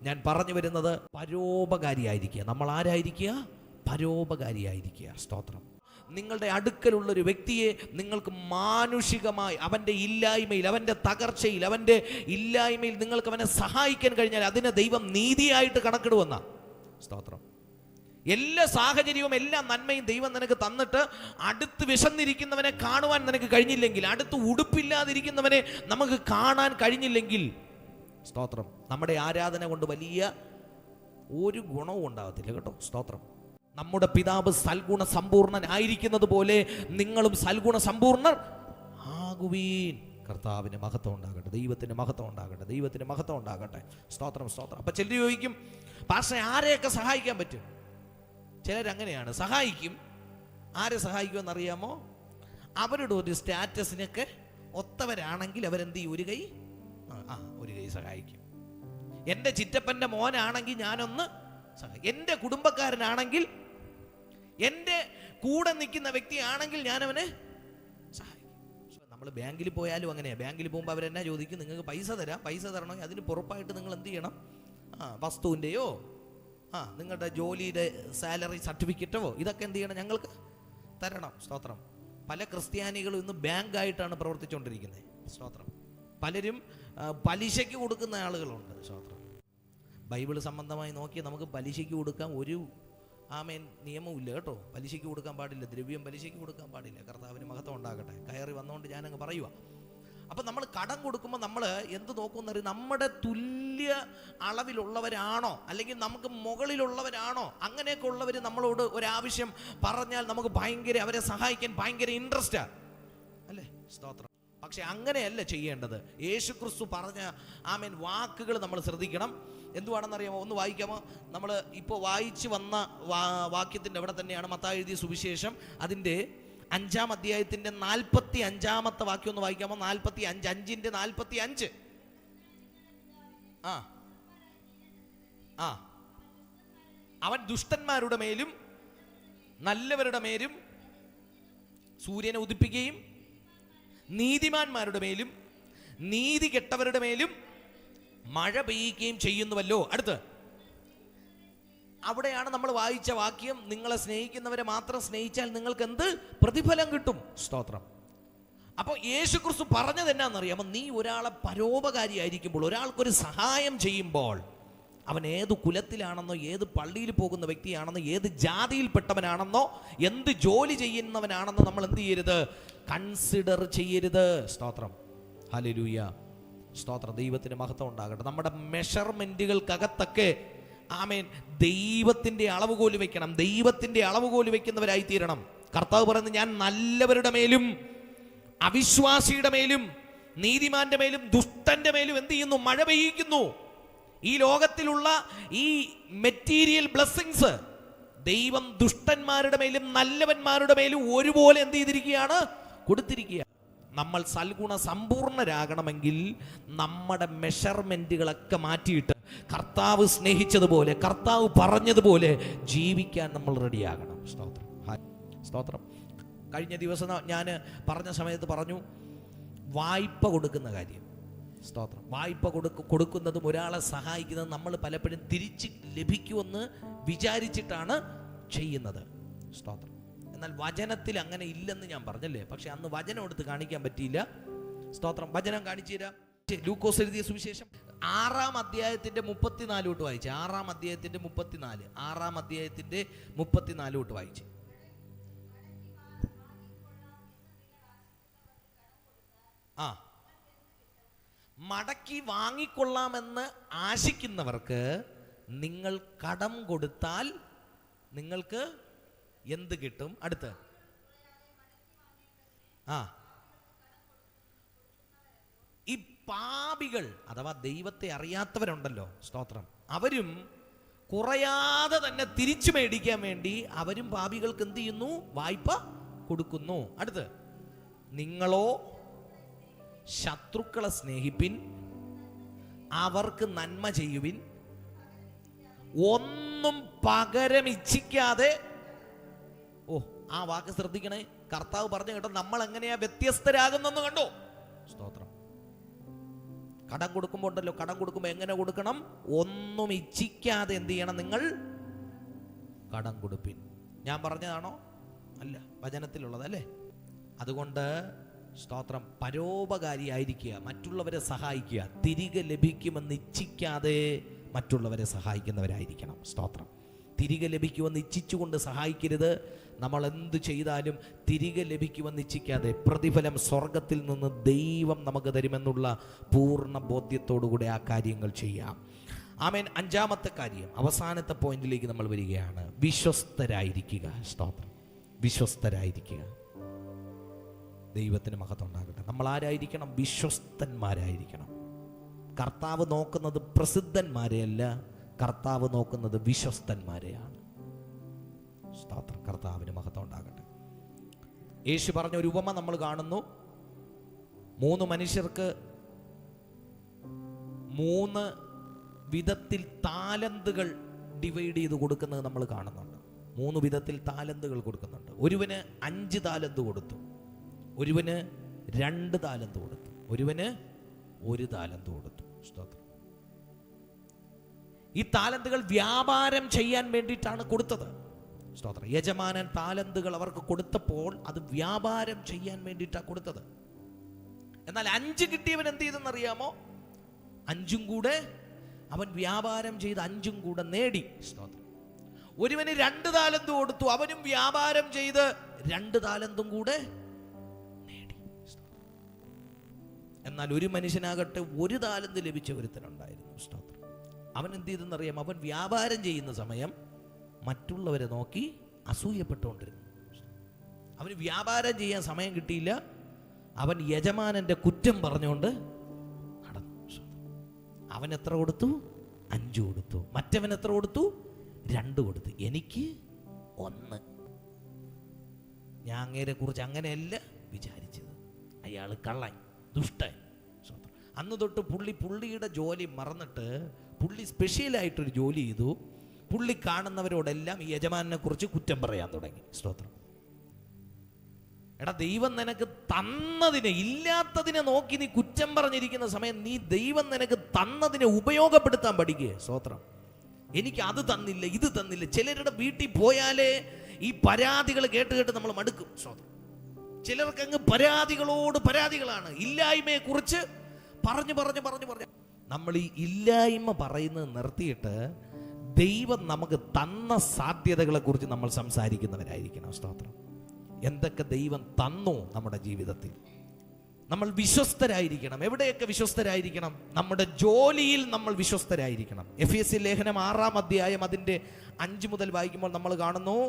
ഞാൻ പറഞ്ഞു വരുന്നത് പരോപകാരിയായിരിക്കുക. നമ്മൾ ആരായിരിക്കുക? പരോപകാരിയായിരിക്കുക. സ്തോത്രം. നിങ്ങളുടെ അടുക്കലുള്ള ഒരു വ്യക്തിയെ നിങ്ങൾക്ക് മാനുഷികമായി അവൻ്റെ ഇല്ലായ്മയിൽ, അവൻ്റെ തകർച്ചയിൽ, അവൻ്റെ ഇല്ലായ്മയിൽ നിങ്ങൾക്ക് അവനെ സഹായിക്കാൻ കഴിഞ്ഞാൽ അതിനെ ദൈവം നീതിയായിട്ട് കണക്കിടുവെന്ന. സ്തോത്രം. എല്ലാ സാഹചര്യവും എല്ലാ നന്മയും ദൈവം നിനക്ക് തന്നിട്ട് അടുത്ത് വിശന്നിരിക്കുന്നവനെ കാണുവാൻ നിനക്ക് കഴിഞ്ഞില്ലെങ്കിൽ, അടുത്ത് ഉടുപ്പില്ലാതിരിക്കുന്നവനെ നമുക്ക് കാണാൻ കഴിഞ്ഞില്ലെങ്കിൽ, സ്തോത്രം, നമ്മുടെ ആരാധന കൊണ്ട് വലിയ ഒരു ഗുണവും ഉണ്ടാകത്തില്ല കേട്ടോ. സ്തോത്രം. നമ്മുടെ പിതാവ് സൽഗുണ സമ്പൂർണനായിരിക്കുന്നത് പോലെ നിങ്ങളും സൽഗുണ സമ്പൂർണർ ആകുവീൻ. കർത്താവിന് മഹത്വം ഉണ്ടാകട്ടെ, ദൈവത്തിന് മഹത്വം ഉണ്ടാകട്ടെ, ദൈവത്തിന് മഹത്വം ഉണ്ടാകട്ടെ. സ്തോത്രം, സ്തോത്രം. അപ്പൊ ചിലർ ചോദിക്കും, പാസ്റ്ററെ ആരെയൊക്കെ സഹായിക്കാൻ പറ്റും? ചിലരങ്ങനെയാണ്, സഹായിക്കും. ആരെ സഹായിക്കുമെന്നറിയാമോ? അവരുടെ ഒരു സ്റ്റാറ്റസിനൊക്കെ ഒത്തവരാണെങ്കിൽ അവരെന്ത് ചെയ്യും? ഒരു കൈ സഹായിക്കും. എൻ്റെ ചിറ്റപ്പൻ്റെ മോനാണെങ്കിൽ ഞാനൊന്ന് സഹായിക്കും. എൻ്റെ കുടുംബക്കാരനാണെങ്കിൽ, എൻ്റെ കൂടെ നിൽക്കുന്ന വ്യക്തിയാണെങ്കിൽ ഞാനവനെ സഹായിക്കും. നമ്മൾ ബാങ്കിൽ പോയാലും അങ്ങനെയാണ്. ബാങ്കിൽ പോകുമ്പോൾ അവരെന്നാ ചോദിക്കും? നിങ്ങൾക്ക് പൈസ തരാം. പൈസ തരണമെങ്കിൽ അതിന് പുറപ്പായിട്ട് നിങ്ങൾ എന്ത് ചെയ്യണം? വസ്തുവിൻ്റെയോ നിങ്ങളുടെ ജോലിയുടെ സാലറി സർട്ടിഫിക്കറ്റോ ഇതൊക്കെ എന്ത് ചെയ്യണം? ഞങ്ങൾക്ക് തരണം. സ്തോത്രം. പല ക്രിസ്ത്യാനികളും ഇന്ന് ബാങ്കായിട്ടാണ് പ്രവർത്തിച്ചുകൊണ്ടിരിക്കുന്നത്. സ്തോത്രം. പലരും പലിശയ്ക്ക് കൊടുക്കുന്ന ആളുകളുണ്ട്. സ്തോത്രം. ബൈബിൾ സംബന്ധമായി നോക്കി നമുക്ക് പലിശയ്ക്ക് കൊടുക്കാൻ ഒരു നിയമവും ഇല്ല കേട്ടോ. പലിശയ്ക്ക് കൊടുക്കാൻ പാടില്ല, ദ്രവ്യം പലിശയ്ക്ക് കൊടുക്കാൻ പാടില്ല. കർത്താവിന് മഹത്വം ഉണ്ടാകട്ടെ. കയറി വന്നുകൊണ്ട് ഞാനങ്ങ് പറയുക. അപ്പം നമ്മൾ കടം കൊടുക്കുമ്പോൾ നമ്മൾ എന്ത് നോക്കുമെന്നറിയും? നമ്മുടെ തുല്യ അളവിലുള്ളവരാണോ, അല്ലെങ്കിൽ നമുക്ക് മുകളിലുള്ളവരാണോ? അങ്ങനെയൊക്കെ ഉള്ളവർ നമ്മളോട് ഒരാവശ്യം പറഞ്ഞാൽ നമുക്ക് അവരെ സഹായിക്കാൻ ഭയങ്കര ഇൻട്രസ്റ്റാണ് അല്ലേ? സ്തോത്രം. പക്ഷെ അങ്ങനെയല്ല ചെയ്യേണ്ടത്. യേശു ക്രിസ്തു പറഞ്ഞ വാക്കുകൾ നമ്മൾ ശ്രദ്ധിക്കണം. എന്തുവാണെന്നറിയാമോ? ഒന്ന് വായിക്കാമോ? നമ്മൾ ഇപ്പോൾ വായിച്ചു വന്ന വാക്യത്തിൻ്റെ അവിടെ തന്നെയാണ്. മത്തായി എഴുതിയ സുവിശേഷം അതിൻ്റെ 5-ാം അധ്യായത്തിൻ്റെ 45-ാമത്തെ വാക്യം ഒന്ന് വായിക്കാമോ? 45 അവൻ ദുഷ്ടന്മാരുടെ മേലും നല്ലവരുടെ മേലും സൂര്യനെ ഉദിപ്പിക്കുകയും നീതിമാന്മാരുടെ മേലും നീതി കെട്ടവരുടെ മേലും മഴ പെയ്യുകയും ചെയ്യുന്നുവല്ലോ. അടുത്ത് അവിടെയാണ് നമ്മൾ വായിച്ച വാക്യം, നിങ്ങളെ സ്നേഹിക്കുന്നവരെ മാത്രം സ്നേഹിച്ചാൽ നിങ്ങൾക്ക് എന്ത് പ്രതിഫലം കിട്ടും? സ്തോത്രം. അപ്പോൾ യേശു ക്രിസ്തു പറഞ്ഞത് എന്നാണെന്നറിയാമോ? നീ ഒരാളെ പരോപകാരിയായിരിക്കുമ്പോൾ, ഒരാൾക്കൊരു സഹായം ചെയ്യുമ്പോൾ, അവൻ ഏത് കുലത്തിലാണെന്നോ, ഏത് പള്ളിയിൽ പോകുന്ന വ്യക്തിയാണെന്നോ, ഏത് ജാതിയിൽപ്പെട്ടവനാണെന്നോ, എന്ത് ജോലി ചെയ്യുന്നവനാണെന്നോ നമ്മൾ എന്ത് ചെയ്യരുത്? കൺസിഡർ ചെയ്യരുത്. സ്തോത്രം, ഹല്ലേലൂയ, സ്തോത്രം. ദൈവത്തിന് മഹത്വം ഉണ്ടാകട്ടെ. നമ്മുടെ മെഷർമെന്റുകൾക്കകത്തൊക്കെ ദൈവത്തിന്റെ അളവുകോല് വെക്കണം. ദൈവത്തിന്റെ അളവുകോല് വെക്കുന്നവരായി തീരണം. കർത്താവ് പറയുന്നത്, ഞാൻ നല്ലവരുടെ മേലും അവിശ്വാസിയുടെ മേലും നീതിമാന്റെ മേലും ദുഷ്ടന്റെ മേലും എന്ത് ചെയ്യുന്നു? മഴ പെയ്യിക്കുന്നു. ഈ ലോകത്തിലുള്ള ഈ മെറ്റീരിയൽ ബ്ലെസ്സിങ്സ് ദൈവം ദുഷ്ടന്മാരുടെ മേലും നല്ലവന്മാരുടെ മേലും ഒരുപോലെ എന്ത് ചെയ്തിരിക്കുകയാണ്? കൊടുത്തിരിക്കുക. നമ്മൾ സൽഗുണ സമ്പൂർണരാകണമെങ്കിൽ നമ്മുടെ മെഷർമെന്റുകളൊക്കെ മാറ്റിയിട്ട് കർത്താവ് സ്നേഹിച്ചതുപോലെ, കർത്താവ് പറഞ്ഞതുപോലെ ജീവിക്കാൻ നമ്മൾ റെഡിയാകണം. സ്തോത്രം, സ്തോത്രം. കഴിഞ്ഞ ദിവസം ഞാൻ പറഞ്ഞ സമയത്ത് പറഞ്ഞു വായ്പ കൊടുക്കുന്ന കാര്യം. സ്തോത്രം. വായ്പ കൊടുക്കുന്നതും ഒരാളെ സഹായിക്കുന്നതും നമ്മൾ പലപ്പോഴും തിരിച്ച് ലഭിക്കുമെന്ന് വിചാരിച്ചിട്ടാണ് ചെയ്യുന്നത്. സ്തോത്രം. എന്നാൽ വചനത്തിൽ അങ്ങനെ ഇല്ലെന്ന് ഞാൻ പറഞ്ഞല്ലേ. പക്ഷെ അന്ന് വചനം എടുത്ത് കാണിക്കാൻ പറ്റിയില്ല. സ്തോത്രം. വചനം കാണിച്ചു തരാം. ലൂക്കോസ് എഴുതിയ സുവിശേഷം 6-ാം അധ്യായത്തിന്റെ 34 തൊട്ട് വായിച്ചു. 6-ാം അധ്യായത്തിന്റെ 34, 6-ാം അധ്യായത്തിന്റെ 34 തൊട്ട് വായിച്ചു. മടക്കി വാങ്ങിക്കൊള്ളാമെന്ന് ആശിക്കുന്നവർക്ക് നിങ്ങൾ കടം കൊടുത്താൽ നിങ്ങൾക്ക് എന്ത് കിട്ടും? അടുത്ത് പാപികൾ അഥവാ ദൈവത്തെ അറിയാത്തവരുണ്ടല്ലോ, സ്തോത്രം, അവരും കുറയാതെ തന്നെ തിരിച്ചു മേടിക്കാൻ വേണ്ടി അവരും പാപികൾക്ക് എന്ത് ചെയ്യുന്നു? വായ്പ കൊടുക്കുന്നു. അടുത്ത്, നിങ്ങളോ ശത്രുക്കളെ സ്നേഹിപ്പിൻ, അവർക്ക് നന്മ ചെയ്യുവിൻ, ഒന്നും പകരം ഇച്ഛിക്കാതെ. ഓ, ആ വാക്ക് ശ്രദ്ധിക്കണേ. കർത്താവ് പറഞ്ഞു കേട്ടോ, നമ്മൾ എങ്ങനെയാ വ്യത്യസ്തരാകുന്നെന്ന് കണ്ടോ? സ്തോത്രം. കടം കൊടുക്കുമ്പോൾ ഉണ്ടല്ലോ, കടം കൊടുക്കുമ്പോൾ എങ്ങനെ കൊടുക്കണം? ഒന്നും ഇച്ഛിക്കാതെ എന്ത് ചെയ്യണം? നിങ്ങൾ കടം കൊടുപ്പിൻ. ഞാൻ പറഞ്ഞതാണോ? അല്ല, വചനത്തിലുള്ളതല്ലേ. അതുകൊണ്ട് സ്തോത്രം, പരോപകാരിയായിരിക്കുക, മറ്റുള്ളവരെ സഹായിക്കുക, തിരികെ ലഭിക്കുമെന്ന് ഇച്ഛിക്കാതെ മറ്റുള്ളവരെ സഹായിക്കുന്നവരായിരിക്കണം. സ്തോത്രം. തിരികെ ലഭിക്കുമെന്ന് ഇച്ഛിച്ചുകൊണ്ട് സഹായിക്കരുത്. നമ്മൾ എന്ത് ചെയ്താലും തിരികെ ലഭിക്കുമെന്ന് ഇച്ഛിക്കാതെ പ്രതിഫലം സ്വർഗത്തിൽ നിന്ന് ദൈവം നമുക്ക് തരുമെന്നുള്ള പൂർണ്ണ ബോധ്യത്തോടുകൂടി ആ കാര്യങ്ങൾ ചെയ്യാം. ആമേൻ. അഞ്ചാമത്തെ കാര്യം, അവസാനത്തെ പോയിന്റിലേക്ക് നമ്മൾ വരികയാണ്. വിശ്വസ്തരായിരിക്കുക. സ്തോത്രം. വിശ്വസ്തരായിരിക്കുക. ദൈവത്തിന് മഹത്വം ഉണ്ടാകട്ടെ. നമ്മൾ ആരായിരിക്കണം? വിശ്വസ്തന്മാരായിരിക്കണം. കർത്താവ് നോക്കുന്നത് പ്രസിദ്ധന്മാരെയല്ല, കർത്താവ് നോക്കുന്നത് വിശ്വസ്തന്മാരെയാണ്. സ്തോത്രം. കർത്താവിന് മഹത്വം ഉണ്ടാകട്ടെ. യേശു പറഞ്ഞ ഒരു ഉപമ നമ്മൾ കാണുന്നു. 3 മനുഷ്യർക്ക് 3 വിധത്തിൽ താലന്തുകൾ ഡിവൈഡ് ചെയ്ത് കൊടുക്കുന്നത് നമ്മൾ കാണുന്നുണ്ട്. 3 വിധത്തിൽ താലന്തുകൾ കൊടുക്കുന്നുണ്ട്. ഒരുവന് 5 താലന്ത് കൊടുത്തു, ഒരുവന് 2 താലന്ത് കൊടുത്തു, ഒരുവന് 1 താലന്ത് കൊടുത്തു. സ്തോത്രം. ഈ താലന്തുകൾ വ്യാപാരം ചെയ്യാൻ വേണ്ടിയിട്ടാണ് കൊടുത്തത്. സ്തോത്രം. യജമാനൻ താലന്തുകൾ അവർക്ക് കൊടുത്തപ്പോൾ അത് വ്യാപാരം ചെയ്യാൻ വേണ്ടിയിട്ടാണ് കൊടുത്തത്. എന്നാൽ 5 കിട്ടിയവൻ എന്ത് ചെയ്തെന്നറിയാമോ? 5 കൂടെ അവൻ വ്യാപാരം ചെയ്ത് 5 കൂടെ നേടി. സ്തോത്രം. ഒരുവന് 2 താലന്ത് കൊടുത്തു, അവനും വ്യാപാരം ചെയ്ത് 2 താലന്തും കൂടെ നേടി. എന്നാൽ ഒരു മനുഷ്യനാകട്ടെ 1 താലന്ത് ലഭിച്ച ഒരുത്തനുണ്ടായിരുന്നു. സ്തോത്രം. അവൻ എന്ത് ചെയ്തെന്നറിയാം? അവൻ വ്യാപാരം ചെയ്യുന്ന സമയം മറ്റുള്ളവരെ നോക്കി അസൂയപ്പെട്ടുകൊണ്ടിരുന്നു. അവന് വ്യാപാരം ചെയ്യാൻ സമയം കിട്ടിയില്ല. അവൻ യജമാനന്റെ കുറ്റം പറഞ്ഞുകൊണ്ട് നടന്നു. അവൻ എത്ര കൊടുത്തു? 5 കൊടുത്തു. മറ്റവൻ എത്ര കൊടുത്തു? 2 കൊടുത്തു. എനിക്ക് 1. ഞാൻ അങ്ങേരെ കുറിച്ച് അങ്ങനെയല്ല വിചാരിച്ചത്. അയാൾ കള്ളൻ, ദുഷ്ടൻ. അന്ന് തൊട്ട് പുള്ളിയുടെ ജോലി മറന്നിട്ട് പുള്ളി സ്പെഷ്യലായിട്ടൊരു ജോലി ചെയ്തു. പുള്ളി കാണുന്നവരോടെല്ലാം ഈ യജമാനെ കുറിച്ച് കുറ്റം പറയാൻ തുടങ്ങി. സ്തോത്രം. എടാ, ദൈവം നിനക്ക് തന്നതിനെ, ഇല്ലാത്തതിനെ നോക്കി നീ കുറ്റം പറഞ്ഞിരിക്കുന്ന സമയം നീ ദൈവം നിനക്ക് തന്നതിനെ ഉപയോഗപ്പെടുത്താൻ പഠിക്കുക. സ്തോത്രം. എനിക്ക് അത് തന്നില്ല, ഇത് തന്നില്ല. ചിലരുടെ വീട്ടിൽ പോയാലേ ഈ പരാതികൾ കേട്ട് കേട്ട് നമ്മൾ മടുക്കും. സ്തോത്രം. ചിലർക്ക് അങ്ങ് പരാതികളോട് പരാതികളാണ്. ഇല്ലായ്മയെ കുറിച്ച് പറഞ്ഞു നമ്മൾ ഈ ഇല്ലായ്മ പറയുന്നത് നിർത്തിയിട്ട് ദൈവം നമുക്ക് തന്ന സാധ്യതകളെ കുറിച്ച് നമ്മൾ സംസാരിക്കുന്നവരായിരിക്കണം. സ്തോത്രം. എന്തൊക്കെ ദൈവം തന്നു നമ്മുടെ ജീവിതത്തിൽ. നമ്മൾ വിശ്വസ്തരായിരിക്കണം. എവിടെയൊക്കെ വിശ്വസ്തരായിരിക്കണം? നമ്മുടെ ജോലിയിൽ നമ്മൾ വിശ്വസ്തരായിരിക്കണം. എഫേസ്യ ലേഖനം 6-ാം അധ്യായം അതിൻ്റെ 5 മുതൽ വായിക്കുമ്പോൾ നമ്മൾ കാണുന്നു,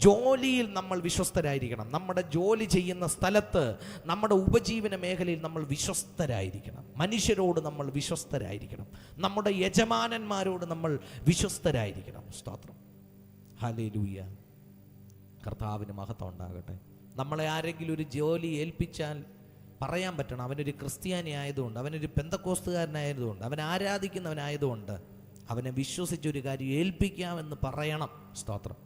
ജോലിയിൽ നമ്മൾ വിശ്വസ്തരായിരിക്കണം. നമ്മുടെ ജോലി ചെയ്യുന്ന സ്ഥലത്ത്, നമ്മുടെ ഉപജീവന മേഖലയിൽ നമ്മൾ വിശ്വസ്തരായിരിക്കണം. മനുഷ്യരോട് നമ്മൾ വിശ്വസ്തരായിരിക്കണം. നമ്മുടെ യജമാനന്മാരോട് നമ്മൾ വിശ്വസ്തരായിരിക്കണം. സ്തോത്രം. ഹല്ലേലൂയ. കർത്താവിന് മഹത്വം ഉണ്ടാകട്ടെ. നമ്മളെ ആരെങ്കിലും ഒരു ജോലി ഏൽപ്പിച്ചാൽ പറയാൻ പറ്റണം, അവനൊരു ക്രിസ്ത്യാനി ആയതുകൊണ്ട്, അവനൊരു പെന്തക്കോസ്തുകാരനായതുകൊണ്ട്, അവൻ ആരാധിക്കുന്നവനായതുകൊണ്ട് അവനെ വിശ്വസിച്ചൊരു കാര്യം ഏൽപ്പിക്കാമെന്ന് പറയണം. സ്തോത്രം.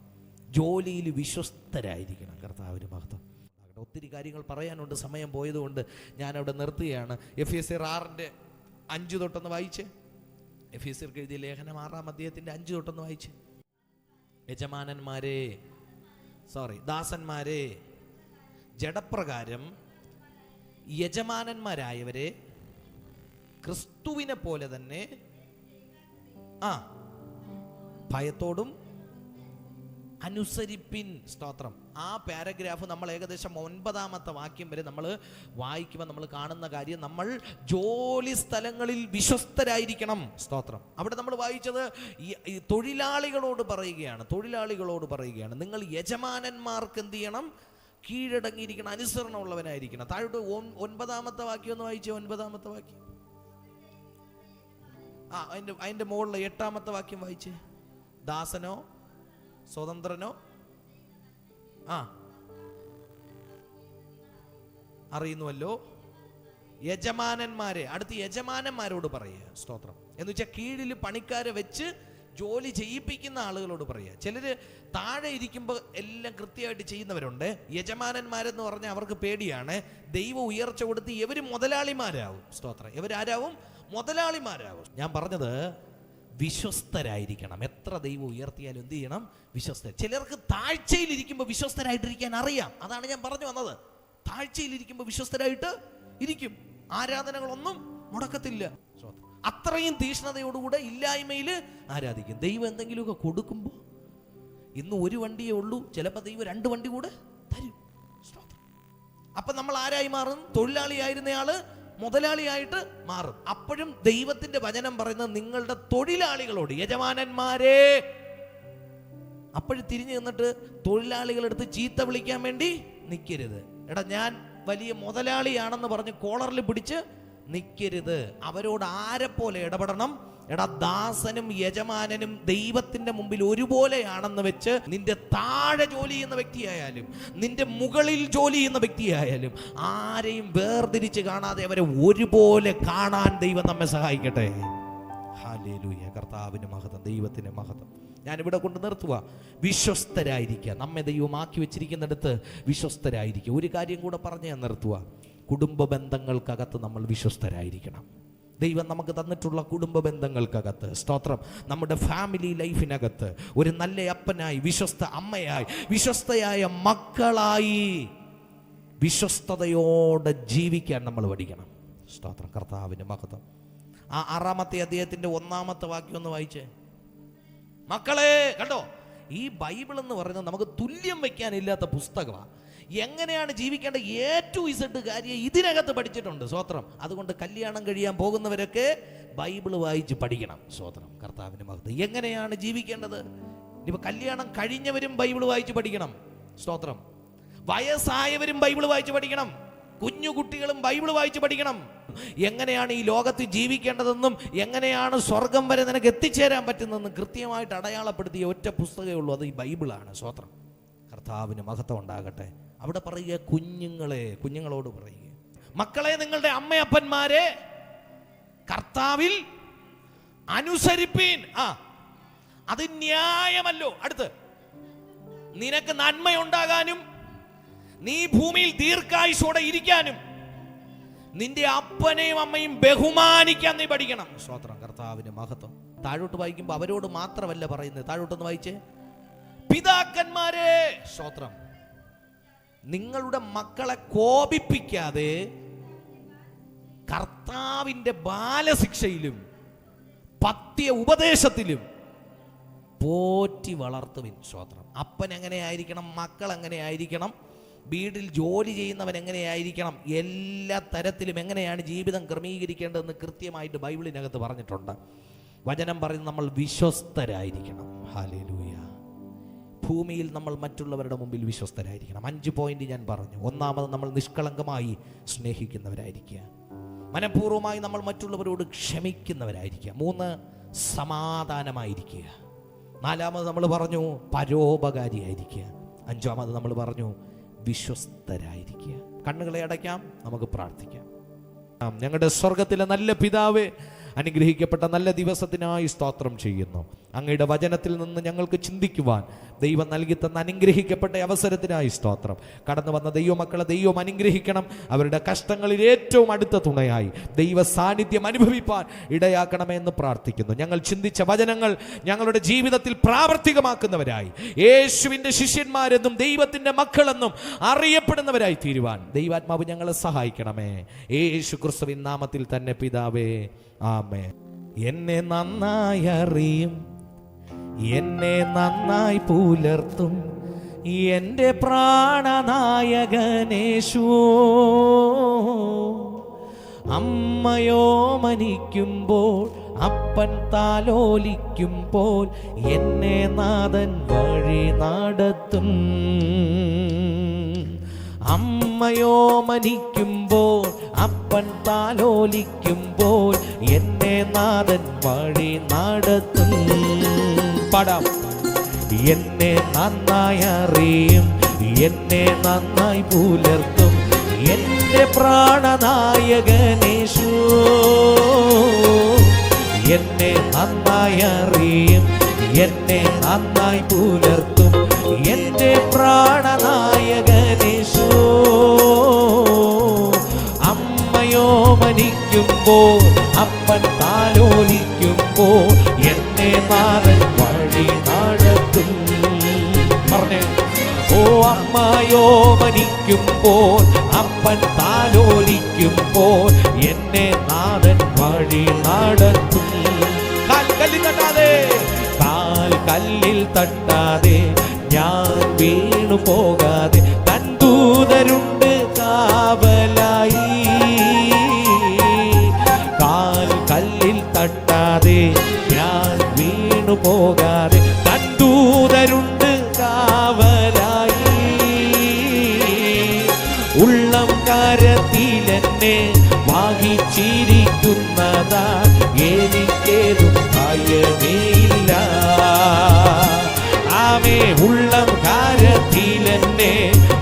ജോലിയിൽ വിശ്വസ്തരായിരിക്കണം. കർത്താവിന് മഹത്വം. ഒത്തിരി കാര്യങ്ങൾ പറയാനുണ്ട്, സമയം പോയതുകൊണ്ട് ഞാനവിടെ നിർത്തുകയാണ്. എഫേസ്യർ 6-5 തൊട്ടൊന്ന് വായിച്ച്. എഫേസ്യർക്ക് എഴുതിയ ലേഖനം 6-ാം അധ്യായത്തിൻ്റെ 5 തൊട്ടൊന്ന് വായിച്ച്. ദാസന്മാരെ, ജഡപ്രകാരം യജമാനന്മാരായവരെ ക്രിസ്തുവിനെ പോലെ തന്നെ ഭയത്തോടും അനുസരിപ്പിൻ. സ്തോത്രം. ആ പാരഗ്രാഫ് നമ്മൾ ഏകദേശം 9-ാമത്തെ വാക്യം വരെ നമ്മൾ വായിക്കുമ്പോൾ നമ്മൾ കാണുന്ന കാര്യം, നമ്മൾ ജോലി സ്ഥലങ്ങളിൽ വിശ്വസ്തരായിരിക്കണം. സ്തോത്രം. അവിടെ നമ്മൾ വായിച്ചത് ഈ തൊഴിലാളികളോട് പറയുകയാണ്, നിങ്ങൾ യജമാനന്മാർക്ക് എന്ത് ചെയ്യണം? കീഴടങ്ങിയിരിക്കണം, അനുസരണമുള്ളവനായിരിക്കണം. താഴോട്ട് 9-ാമത്തെ വാക്യം ഒന്ന് വായിച്ചേ. 9-ാമത്തെ വാക്യം. അതിന്റെ മുകളിൽ 8-ാമത്തെ വാക്യം വായിച്ചേ. ദാസനോ സ്വതന്ത്രനോ അറിയുന്നുവല്ലോ. യജമാനന്മാരെ, അടുത്ത് യജമാനന്മാരോട് പറയുക. സ്തോത്രം. എന്ന് വെച്ചാൽ കീഴിൽ പണിക്കാരെ വെച്ച് ജോലി ചെയ്യിപ്പിക്കുന്ന ആളുകളോട് പറയുക. ചിലര് താഴെ ഇരിക്കുമ്പോൾ എല്ലാം കൃത്യമായിട്ട് ചെയ്യുന്നവരുണ്ട്. യജമാനന്മാരെന്ന് പറഞ്ഞാൽ അവർക്ക് പേടിയാണ്. ദൈവം ഉയർച്ച കൊടുത്ത് ഇവര് മുതലാളിമാരാവും. സ്തോത്രം. ഇവരാരാവും? മുതലാളിമാരാവും. ഞാൻ പറഞ്ഞത് വിശ്വസ്തരായിരിക്കണം. എത്ര ദൈവം ഉയർത്തിയാലും എന്ത് ചെയ്യണം? വിശ്വസ്തർ. ചിലർക്ക് താഴ്ചയിലിരിക്കുമ്പോൾ വിശ്വസ്തരായിട്ടിരിക്കാൻ അറിയാം. അതാണ് ഞാൻ പറഞ്ഞു വന്നത്. താഴ്ചയിലിരിക്കുമ്പോൾ വിശ്വസ്തരായിട്ട് ഇരിക്കും. ആരാധനകളൊന്നും മുടക്കത്തില്ല. അത്രയും തീഷ്ണതയോടുകൂടെ ഇല്ലായ്മയിൽ ആരാധിക്കും. ദൈവം എന്തെങ്കിലുമൊക്കെ കൊടുക്കുമ്പോൾ, ഇന്ന് ഒരു വണ്ടിയേ ഉള്ളൂ, ചിലപ്പോൾ ദൈവം 2 വണ്ടി കൂടെ തരും. അപ്പൊ നമ്മൾ ആരായി മാറും? തൊഴിലാളിയായിരുന്നയാള് മുതലാളിയായിട്ട് മാറും. അപ്പോഴും ദൈവത്തിന്റെ വചനം പറയുന്നത് നിങ്ങളുടെ തൊഴിലാളികളോട്, യജമാനന്മാരെ. അപ്പോഴും തിരിഞ്ഞു നിന്നിട്ട് തൊഴിലാളികളെടുത്ത് ചീത്ത വിളിക്കാൻ വേണ്ടി നിൽക്കരുത്. എടാ, ഞാൻ വലിയ മുതലാളിയാണെന്ന് പറഞ്ഞ് കോളറിൽ പിടിച്ച് നിൽക്കരുത്. അവരോട് ആരെപ്പോലെ ഇടപെടണം? എടാ, ദാസനും യജമാനനും ദൈവത്തിന്റെ മുമ്പിൽ ഒരുപോലെയാണെന്ന് വെച്ച് നിന്റെ താഴെ ജോലി ചെയ്യുന്ന വ്യക്തിയായാലും നിന്റെ മുകളിൽ ജോലി ചെയ്യുന്ന വ്യക്തിയായാലും ആരെയും വേർതിരിച്ച് കാണാതെ അവരെ ഒരുപോലെ കാണാൻ ദൈവം നമ്മെ സഹായിക്കട്ടെ. ഹല്ലേലൂയ. കർത്താവിന് മഹത്വം, ദൈവത്തിന് മഹത്വം. ഞാനിവിടെ കൊണ്ട് നിർത്തുക. വിശ്വസ്തരായിരിക്കുക. നമ്മെ ദൈവം ആക്കി വെച്ചിരിക്കുന്നിടത്ത് വിശ്വസ്തരായിരിക്കുക. ഒരു കാര്യം കൂടെ പറഞ്ഞ് ഞാൻ നിർത്തുക. കുടുംബ ബന്ധങ്ങൾക്കകത്ത് നമ്മൾ വിശ്വസ്തരായിരിക്കണം. ദൈവം നമുക്ക് തന്നിട്ടുള്ള കുടുംബ ബന്ധങ്ങൾക്കകത്ത്, സ്തോത്രം, നമ്മുടെ ഫാമിലി ലൈഫിനകത്ത് ഒരു നല്ല അപ്പനായി, വിശ്വസ്ത അമ്മയായി, വിശ്വസ്തയായ മക്കളായി വിശ്വസ്തയോടെ ജീവിക്കാൻ നമ്മൾ പഠിക്കണം. സ്തോത്രം. കർത്താവിന് മഹത്വം. ആ 6-ാമത്തെ അധ്യായത്തിന്റെ 1-ാമത്തെ വാക്യം ഒന്ന് വായിച്ചേ. മക്കളെ, കണ്ടോ, ഈ ബൈബിൾ എന്ന് പറയുന്നത് നമുക്ക് തുല്യം വയ്ക്കാനില്ലാത്ത പുസ്തകമാണ്. എങ്ങനെയാണ് ജീവിക്കേണ്ട A to Z കാര്യം ഇതിനകത്ത് പഠിച്ചിട്ടുണ്ട്. സ്തോത്രം. അതുകൊണ്ട് കല്യാണം കഴിയാൻ പോകുന്നവരൊക്കെ ബൈബിൾ വായിച്ച് പഠിക്കണം. സ്തോത്രം. കർത്താവിന് മഹത്വം. എങ്ങനെയാണ് ജീവിക്കേണ്ടത്? ഇനിയിപ്പോ കല്യാണം കഴിഞ്ഞവരും ബൈബിൾ വായിച്ച് പഠിക്കണം. സ്തോത്രം. വയസ്സായവരും ബൈബിൾ വായിച്ച് പഠിക്കണം. കുഞ്ഞു കുട്ടികളും ബൈബിൾ വായിച്ച് പഠിക്കണം. എങ്ങനെയാണ് ഈ ലോകത്ത് ജീവിക്കേണ്ടതെന്നും എങ്ങനെയാണ് സ്വർഗം വരെ നിനക്ക് എത്തിച്ചേരാൻ പറ്റുന്നതെന്നും കൃത്യമായിട്ട് അടയാളപ്പെടുത്തിയ ഒറ്റ പുസ്തകമേ ഉള്ളൂ. അത് ഈ ബൈബിളാണ്. സ്തോത്രം. കർത്താവിന് മഹത്വം ഉണ്ടാകട്ടെ. അവിടെ പറയുക, കുഞ്ഞുങ്ങളോട് പറയുക, മക്കളെ, നിങ്ങളുടെ അമ്മയപ്പന്മാരെ കർത്താവിൽ അനുസരിപ്പീൻ. അത് ന്യായമല്ലോ. അടുത്ത്, നിനക്ക് നന്മയുണ്ടാകാനും നീ ഭൂമിയിൽ ദീർഘായുസ്സോടെ ഇരിക്കാനും നിന്റെ അപ്പനെയും അമ്മയും ബഹുമാനിക്കാൻ നീ പഠിക്കണം. സ്തോത്രം. കർത്താവിന് മഹത്വം. താഴോട്ട് വായിക്കുമ്പോൾ അവരോട് മാത്രമല്ല പറയുന്നത്. താഴോട്ടൊന്ന് വായിച്ചേ. പിതാക്കന്മാരെ, സ്തോത്രം, നിങ്ങളുടെ മക്കളെ കോപിപ്പിക്കാതെ കർത്താവിന്റെ ബാലശിക്ഷയിലും പത്യ ഉപദേശത്തിലും പോറ്റി വളർത്തുവിൻ. സ്തോത്രം. അപ്പൻ എങ്ങനെയായിരിക്കണം? മക്കൾ എങ്ങനെയായിരിക്കണം? വീട്ടിൽ ജോലി ചെയ്യുന്നവൻ എങ്ങനെയായിരിക്കണം? എല്ലാ തരത്തിലും എങ്ങനെയാണ് ജീവിതം ക്രമീകരിക്കേണ്ടതെന്ന് കൃത്യമായിട്ട് ബൈബിളിനകത്ത് പറഞ്ഞിട്ടുണ്ട്. വചനം പറയുന്നത് നമ്മൾ വിശ്വസ്തരായിരിക്കണം. ഹല്ലേലൂയ. ഭൂമിയിൽ നമ്മൾ മറ്റുള്ളവരുടെ മുമ്പിൽ വിശ്വസ്തരായിരിക്കണം. 5 പോയിന്റ് ഞാൻ പറഞ്ഞു. 1-ാമത്, നമ്മൾ നിഷ്കളങ്കമായി സ്നേഹിക്കുന്നവരായിരിക്കുക. മനഃപൂർവ്വമായി നമ്മൾ മറ്റുള്ളവരോട് ക്ഷമിക്കുന്നവരായിരിക്കുക. 3, സമാധാനമായിരിക്കുക. 4-ാമത് നമ്മൾ പറഞ്ഞു പരോപകാരിയായിരിക്കുക. 5-ാമത് നമ്മൾ പറഞ്ഞു വിശ്വസ്തരായിരിക്കുക. കണ്ണുകളെ അടയ്ക്കാം, നമുക്ക് പ്രാർത്ഥിക്കാം. ഞങ്ങളുടെ സ്വർഗത്തിലെ നല്ല പിതാവേ, അനുഗ്രഹിക്കപ്പെട്ട നല്ല ദിവസത്തിനായി സ്തോത്രം ചെയ്യുന്നു. അങ്ങയുടെ വചനത്തിൽ നിന്ന് ഞങ്ങൾക്ക് ചിന്തിക്കുവാൻ ദൈവം നൽകി തന്ന അനുഗ്രഹിക്കപ്പെട്ട അവസരത്തിനായി സ്തോത്രം. കടന്നു വന്ന ദൈവമക്കളെ ദൈവം അനുഗ്രഹിക്കണം. അവരുടെ കഷ്ടങ്ങളിൽ ഏറ്റവും അടുത്ത തുണയായി ദൈവ സാന്നിധ്യം അനുഭവിപ്പാൻ ഇടയാക്കണമെന്ന് പ്രാർത്ഥിക്കുന്നു. ഞങ്ങൾ ചിന്തിച്ച വചനങ്ങൾ ഞങ്ങളുടെ ജീവിതത്തിൽ പ്രാവർത്തികമാക്കുന്നവരായി, യേശുവിൻ്റെ ശിഷ്യന്മാരെന്നും ദൈവത്തിൻ്റെ മക്കളെന്നും അറിയപ്പെടുന്നവരായി തീരുവാൻ ദൈവാത്മാവ് ഞങ്ങളെ സഹായിക്കണമേ. യേശു ക്രിസ്തുവിൻ നാമത്തിൽ തന്നെ പിതാവേ, ആമേൻ. എന്നെ നന്നായി അറിയും, എന്നെ നന്നായി പുലർത്തും എൻ്റെ പ്രാണനായകനേശു. അമ്മയോ മനിക്കുമ്പോൾ അപ്പൻ താലോലിക്കുമ്പോൾ എന്നെ നാഥൻ വഴി നടത്തും. അമ്മയോ മനിക്കുമ്പോൾ അപ്പൻ താലോലിക്കുമ്പോൾ എന്നെ നാഥൻ വഴി നടത്തും. പാടാം. എന്നെ നന്നായി അറിയും, എന്നെ നന്നായി പുലർത്തും എന്റെ പ്രാണനായകനേശു. എന്നെ നന്നായി അറിയും, എന്നെ നന്നായി പുലർത്തും എന്റെ പ്രാണനായകനേശു. അമ്മയോ മനിക്കുമ്പോൾ അപ്പൻ താലോലിക്കുമ്പോൾ എന്നെ നാഥൻ വഴി നടത്തും. പറഞ്ഞേ. ഓ അമ്മയോ മനിക്കുമ്പോൾ അപ്പൻ താലോലിക്കുമ്പോൾ എന്നെ നാഥൻ വഴി നടത്തും. കാൽക്കല്ലിൽ തട്ടാതെ ഞാൻ വീണു പോകാതെ തൻ ദൂതരുണ്ട് കാവലായി. കാൽക്കല്ലിൽ തട്ടാതെ ഞാൻ വീണു പോകാതെ തൻ ദൂതരുണ്ട് കാവലായി. ഉള്ളം കരത്തിലെന്നെ വാഹിച്ചിരിക്കുന്നതാ എനിക്കേതും ഭയമേയില്ല. ആമേ. ഉള്ളം കരത്തിലെന്നെ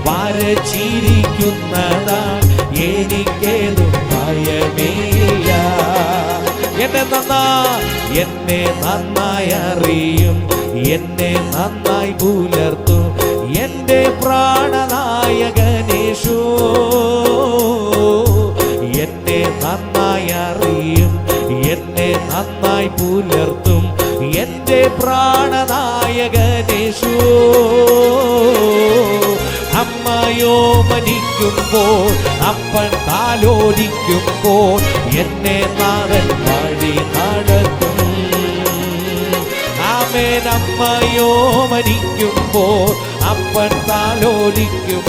വരച്ചിരിക്കുന്നതാ എനിക്കേതും ഭയമേയില്ല. എന്നെ നന്നായി അറിയും, എന്നെ നന്നായി പുലർത്തും എന്റെ പ്രാണനായകനേശു. എന്നെ നന്നായി അറിയും, എന്നെ നന്നായി പുലർത്തും എന്റെ പ്രാണനായകനേശു. അമ്മയോ മനിക്കുമ്പോൾ അപ്പൻ താലോലിക്കുമ്പോൾ എന്നെ നാഥൻ വഴി നടത്തും. ആമേൻ. അമ്മയോ മനിക്കുമ്പോൾ അപ്പൻ താലോലിക്കും